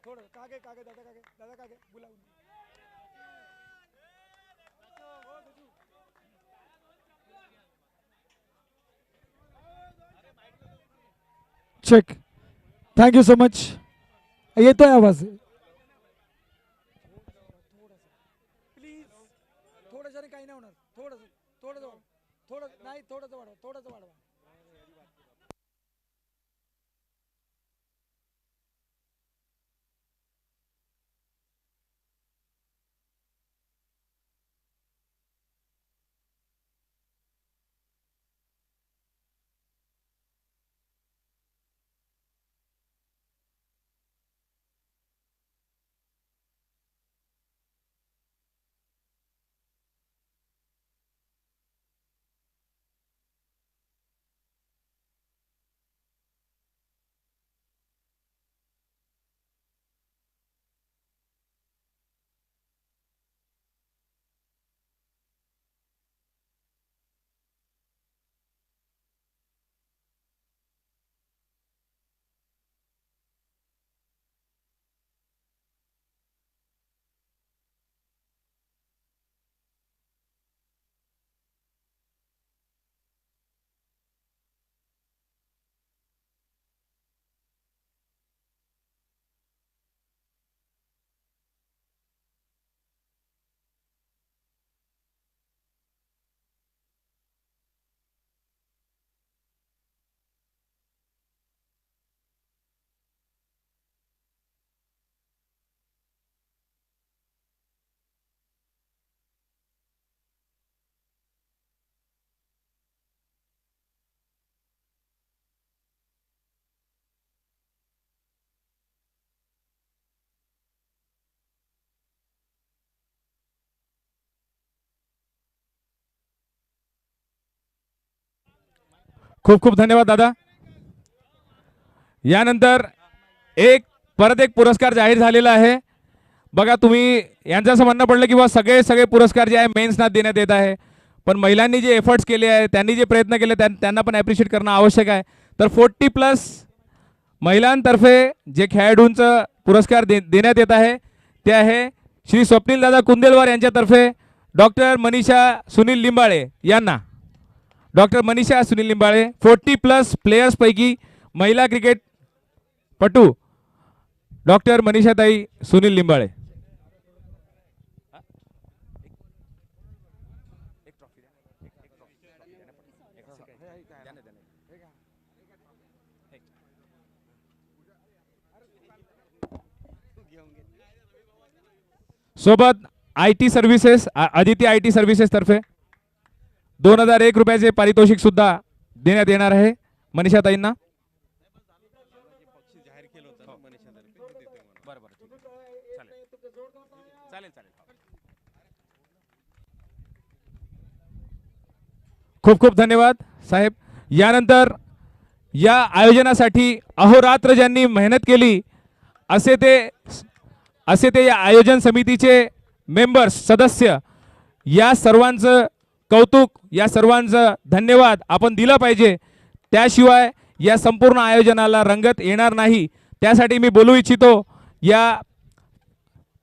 थोडं कागे दादा कागे बोलावून. चेक. Thank you so much. येतोय आवाज. प्लीज थोडंसं काही नाही होणार. थोडंसं थोडंसं थोडं नाही थोडंसं वाढवा थोडंसं वाढवा. खूप खूप धन्यवाद दादा. यानंतर परत एक पुरस्कार जाहीर झालेला आहे. बघा तुम्ही यांचं असं म्हणणं पडलं की बा सगळे सगळे पुरस्कार जे आहे मेन्सना देण्यात येत आहे, पण महिलांनी जे एफर्ट्स केले आहे, त्यांनी जे प्रयत्न केले त्यांना पण ॲप्रिशिएट करणं आवश्यक आहे. तर 40+ महिलांतर्फे जे खेळाडूंचं पुरस्कार देण्यात येत आहे ते आहे श्री स्वप्नील दादा कुंदेलवार यांच्यातर्फे डॉक्टर मनीषा सुनील लिंबाळे यांना. डॉक्टर मनीषा सुनील लिंबाळे 40+ प्लेयर्सपैकी महिला क्रिकेट पटू डॉक्टर मनीषाताई सुनील लिंबाळे. सोबत IT services Aditya IT services तर्फे 2001 रुपयाचे पारितोषिक सुद्धा देण्यात येणार आहे मनीषाताईंना. खूप खूप धन्यवाद साहेब. यानंतर या आयोजनासाठी अहोरात्र ज्यांनी मेहनत केली असे ते या आयोजन समितीचे मेंबर्स सदस्य, या सर्वांचं कौतुक, या सर्वांचं धन्यवाद आपण दिलं पाहिजे. त्याशिवाय या संपूर्ण आयोजनाला रंगत येणार नाही. त्यासाठी मी बोलू इच्छितो या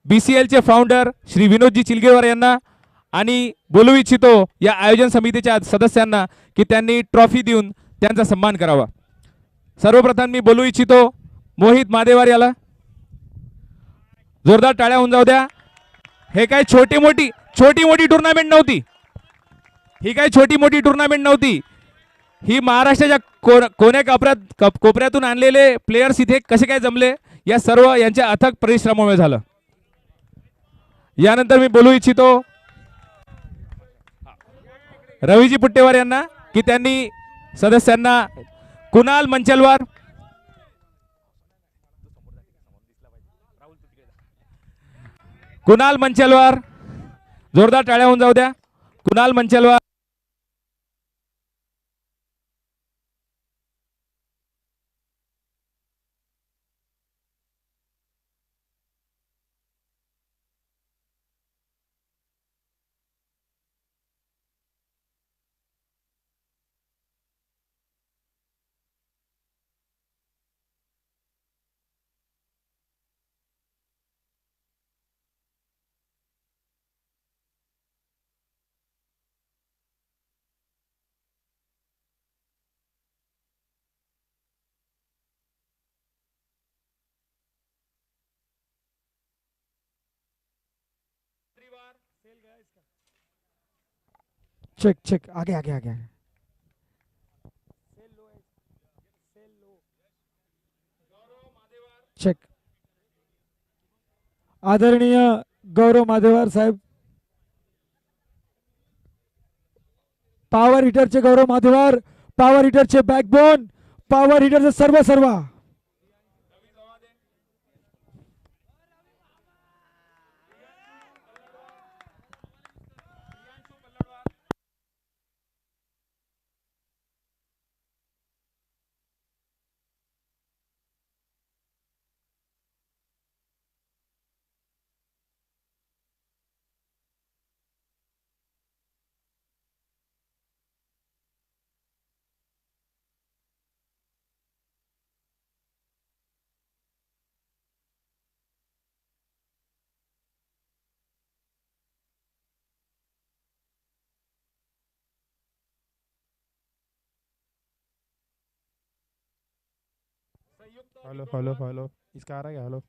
BCLचे फाउंडर श्री विनोदजी चिलगेवार यांना आणि बोलू इच्छितो या आयोजन समितीच्या सदस्यांना की त्यांनी ट्रॉफी देऊन त्यांचा सन्मान करावा. सर्वप्रथम मी बोलू इच्छितो मोहित मादेवार याला. जोरदार टाळ्या होऊन जाऊ द्या. हे काय छोटी मोठी टुर्नामेंट नव्हती. ही काय छोटी मोठी टुर्नामेंट नव्हती. ही महाराष्ट्राच्या कोपऱ्यातून आणलेले प्लेयर्स इथे कसे काय जमले, या सर्व यांच्या अथक परिश्रमामुळे झालं. यानंतर मी बोलू इच्छितो रवीजी पुट्टेवार यांना की त्यांनी सदस्यांना कुणाल मंचलवार, जोरदार टाळ्या होऊन जाऊ द्या. कुणाल मंचलवार चेक चेक आगे आगे आगे आगे चेक आदरणीय गौरव माधेवार साहेब, पॉवर हिटरचे गौरव माधेवार, पॉवर हिटरचे बॅकबोन, पॉवर हिटरचे सर्व सर्व. हेलो हेलो हेलो, इसका आ रहा है क्या? हेलो,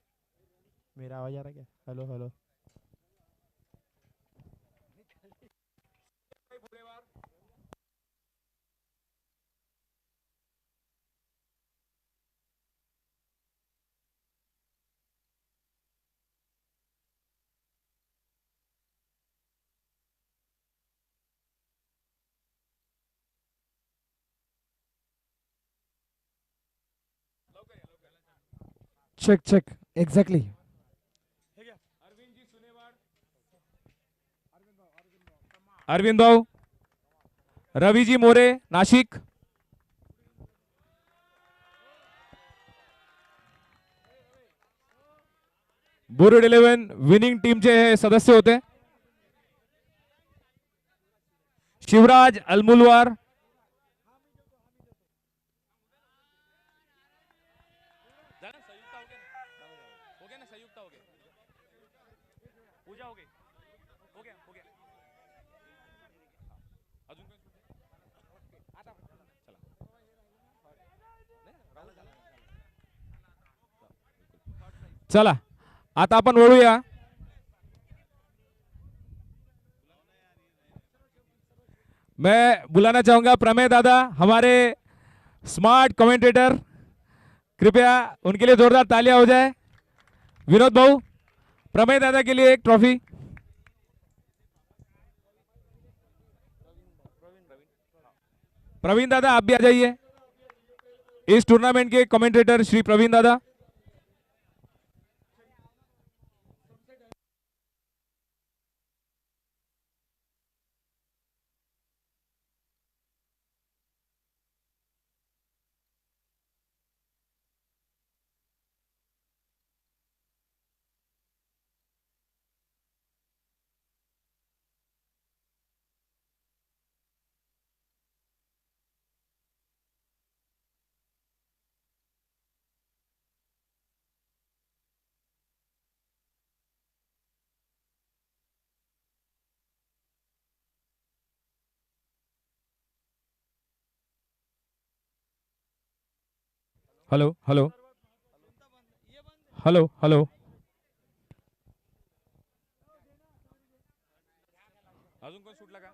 मेरा आवाज आ रहा है क्या? Hello hello. Check check exactly. Arvind भाऊ, रवीजी मोरे नाशिक. बुरुड 11 विनिंग टीमचे हे सदस्य होते. शिवराज अलमुलवार, चला आता आपण वळूया. मैं बुलाना चाहूंगा प्रमेय दादा, हमारे स्मार्ट कमेंटेटर, कृपया उनके लिए जोरदार तालियां हो जाए. विनोद भाऊ, प्रमेय दादा के लिए एक ट्रॉफी. प्रवीण दादा आप भी आ जाइए. इस टूर्नामेंट के कमेंटेटर श्री प्रवीण दादा. Hello hello hello hello. अजून कोण सुटला का?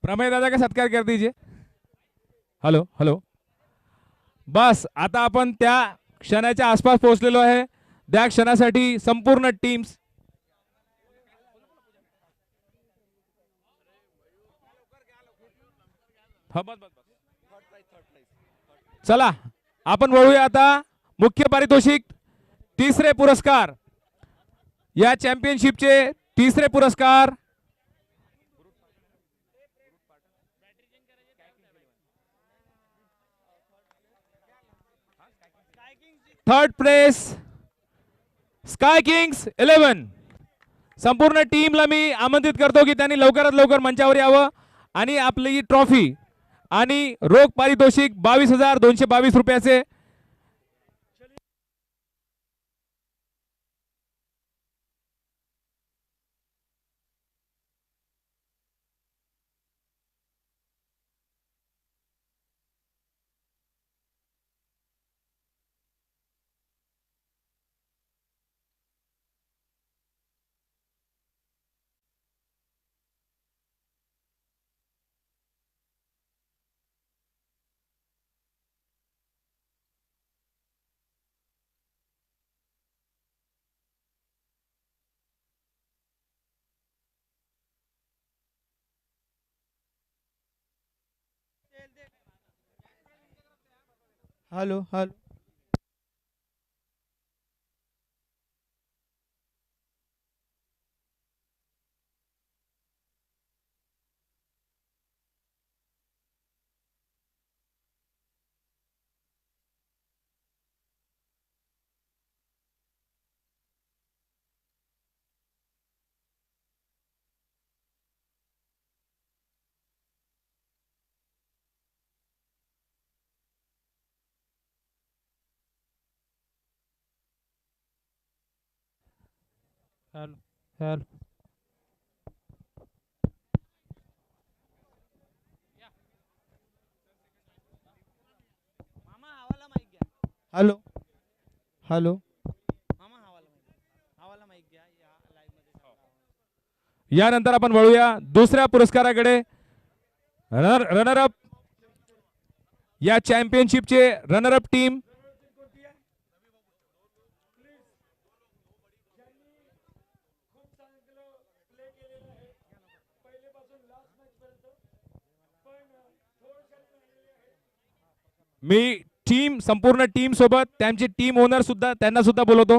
प्रमेय दादा का सत्कार कर दीजिए. Hello hello. बस आता आपण त्या क्षणाच्या आसपास पोहोचलेलो आहे. त्या क्षणासाठी संपूर्ण टीम्स चला आपण वळूया आता. मुख्य पारितोषिक तिसरे पुरस्कार, या चॅम्पियनशिपचे तिसरे पुरस्कार थर्ड प्लेस स्काय किंग्स 11. संपूर्ण टीमला मी आमंत्रित करतो की त्यांनी लवकरात लवकर मंचावर यावं आणि आपली ट्रॉफी आणि रोख पारितोषिक 22,222 रुपयाचे hello hello hello hello hello hello यानंतर आपण वळूया दुसऱ्या पुरस्काराकडे. रनर अप या चॅम्पियनशिपचे रनर अप टीम मी टीम संपूर्ण टीम सोबत त्यांचे टीम ओनर सुद्धा त्यांना सुद्धा बोलवतो.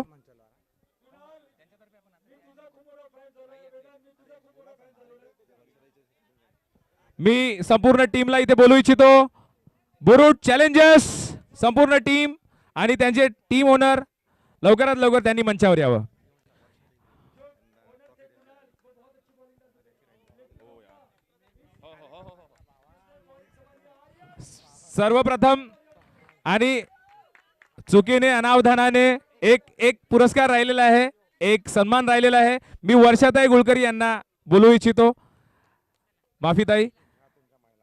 मी संपूर्ण टीमला इथे बोलू इच्छितो. बुरुड चॅलेंजर्स संपूर्ण टीम आणि त्यांचे टीम ओनर लवकरात लवकर त्यांनी मंचावर यावं. सर्वप्रथम आणि चुकीने अनावधानाने एक पुरस्कार राहिलेला आहे, एक सन्मान राहिलेला आहे. मी वर्षाताई गुळकरी यांना बोलू इच्छितो. माफीताई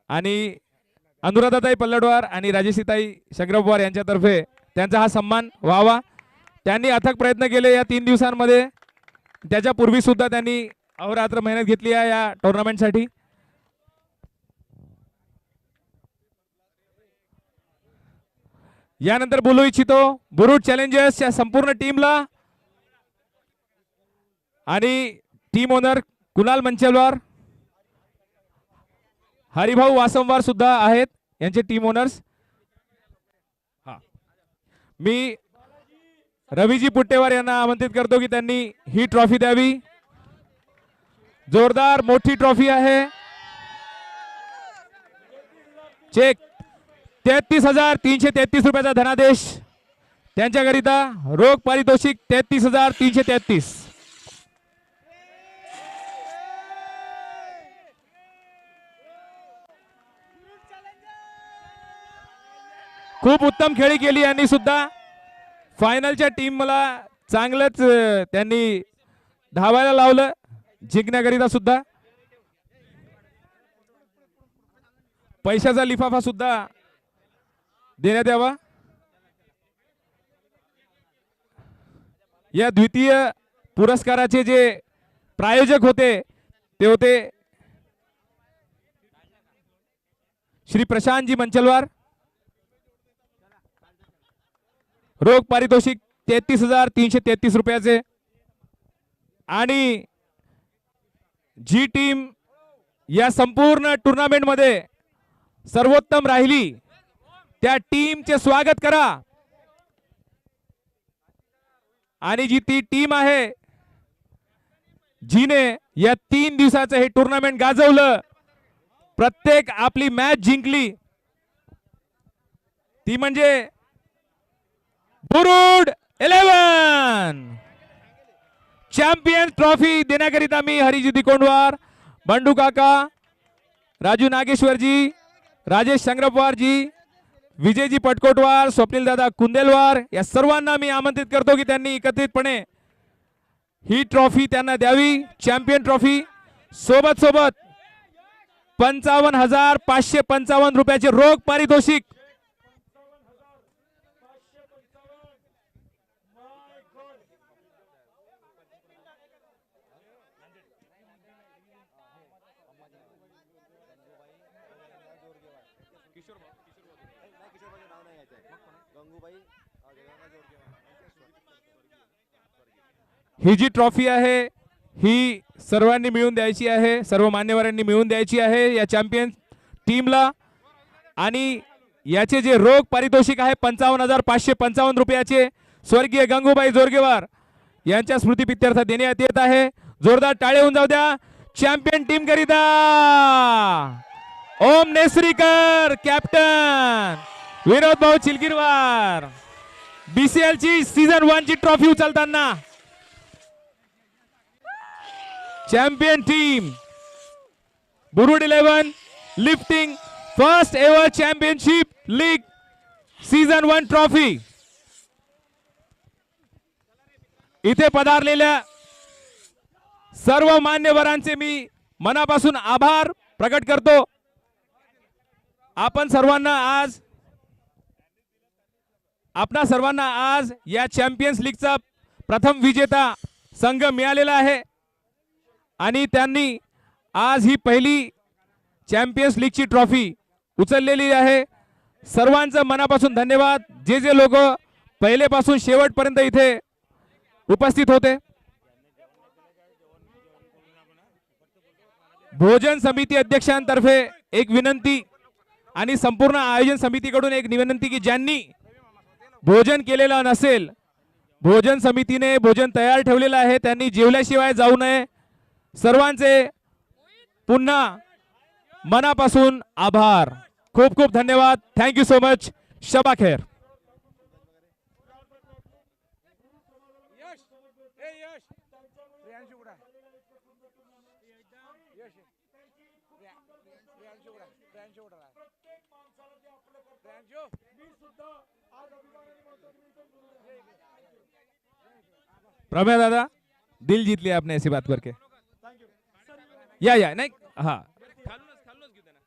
आणि अनुराधाताई पल्लडवार आणि राजेशीताई शंकरराव पवार यांच्यातर्फे त्यांचा हा सन्मान व्हावा. त्यांनी अथक प्रयत्न केले या 3 दिवसांमध्ये. त्याच्यापूर्वी सुद्धा त्यांनी अहोरात्र मेहनत घेतली आहे या टुर्नामेंटसाठी. यानंतर बोलू इच्छितो बुरुड चॅलेंजर्सच्या संपूर्ण टीमला आणि टीम ओनर कुणाल मंचलवार, हरिभाऊ वासंवार सुद्धा आहेत यांचे टीम ओनर्स. मी रवीजी पुट्टेवार यांना आमंत्रित करतो की त्यांनी ही ट्रॉफी द्यावी. जोरदार मोठी ट्रॉफी आहे. चेक 33,333 रुपयाचा धनादेश त्यांच्याकरिता. रोख पारितोषिक 33,333. खूप उत्तम खेळी केली यांनी सुद्धा. फायनलच्या टीम मला चांगलंच त्यांनी धावायला लावलं जिंकण्याकरिता सुद्धा. पैशाचा लिफाफा सुद्धा देण्यात यावा. या द्वितीय पुरस्काराचे जे प्रायोजक होते ते होते श्री प्रशांतजी मंचलवार. रोख पारितोषिक 33,333 रुपयाचे. आणि जी टीम या संपूर्ण टुर्नामेंट मध्ये सर्वोत्तम राहिली त्या टीमचे स्वागत करा. आणि जी ती टीम आहे जिने या 3 दिवसाचं हे टुर्नामेंट गाजवलं, प्रत्येक आपली मॅच जिंकली, ती म्हणजे बुरुड 11. चॅम्पियन ट्रॉफी देण्याकरिता मी हरिजी दिकोंडवार, बंडू काका, राजू नागेश्वरजी, राजेश शंकरपवारजी, विजयजी पटकोटवार, स्वप्नील दादा कुंदेलवार या सर्वांना मी आमंत्रित करतो की त्यांनी एकत्रितपणे ही ट्रॉफी त्यांना द्यावी. चॅम्पियन ट्रॉफी सोबत 55,555 रुपयाचे रोख पारितोषिक. ही जी ट्रॉफी आहे ही सर्वांनी मिळून द्यायची आहे, सर्व मान्यवरांनी मिळून द्यायची आहे या चॅम्पियन टीमला. आणि याचे जे रोख पारितोषिक आहे 55,555 रुपयाचे स्वर्गीय गंगूबाई जोरगेवार यांच्या स्मृतीप्रित्यर्थ देण्यात येत आहे. जोरदार टाळे होऊन जाऊ द्या चॅम्पियन टीम करिता. ओम नेसरीकर कॅप्टन, विनोद भाऊ चिलगिरवार BCL ची सीझन 1 ची ट्रॉफी उचलताना. Champion team Burud 11 lifting first ever championship league season 1 trophy. इथे पधारलेल्या सर्व मान्यवरांचे मी मनापासून आभार प्रकट करतो. आपणा सर्वांना आज या चॅम्पियन्स लीगचा प्रथम विजेता संघ मिळालेला आहे आणि त्यांनी आज ही पहिली चॅम्पियन्स लीगची ट्रॉफी उचललेली आहे. सर्वांचं मनापासून धन्यवाद. जे जे लोक पहिलेपासून शेवटपर्यंत इथे उपस्थित होते. भोजन समिती अध्यक्षांतर्फे एक विनंती आणि संपूर्ण आयोजन समितीकडून एक विनंती की ज्यांनी भोजन केलेलं नसेल, भोजन समितीने भोजन तयार ठेवलेलं आहे, त्यांनी जेवल्याशिवाय जाऊ नये. सर्वांचे पुन्हा मनापासून आभार. खूप खूप धन्यवाद. Thank you so much. शबा खैर. प्रमेय दादा, दिल जीत लिया आपने ऐसी बात करके. या नाही हा खालूनच घेऊ दे ना.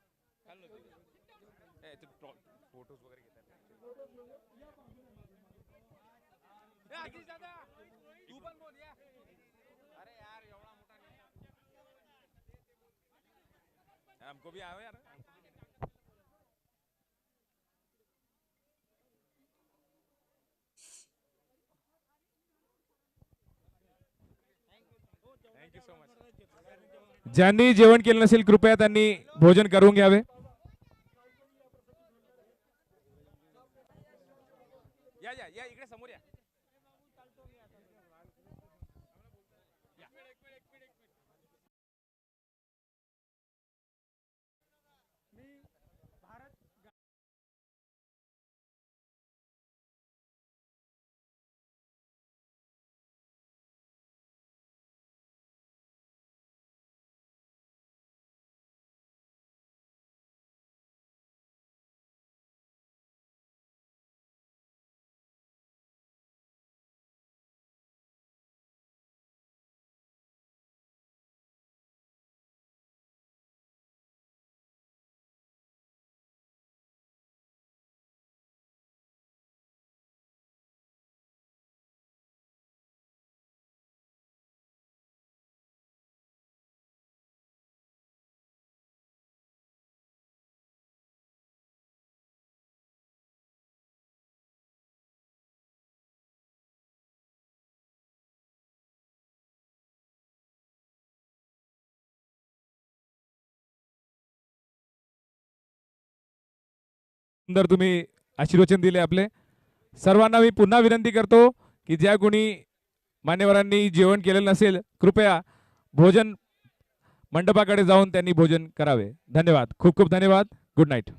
फोटोज वगैरे घेतात. तू पण बोल या. अरे यार एवढा मोठा हमको भी आओ यार. ज्यांनी जेवण केलं नसेल कृपया त्यांनी भोजन करून घ्यावे. या इकडे समोर या. सुंदर तुम्ही आशीर्वचन दिले आपले. सर्वांना मी पुन्हा विनंती करतो की ज्या कोणी मान्यवरांनी जेवण केलेलं नसेल कृपया भोजन मंडपाकडे जाऊन त्यांनी भोजन करावे. धन्यवाद. खूप खूप धन्यवाद. Good night.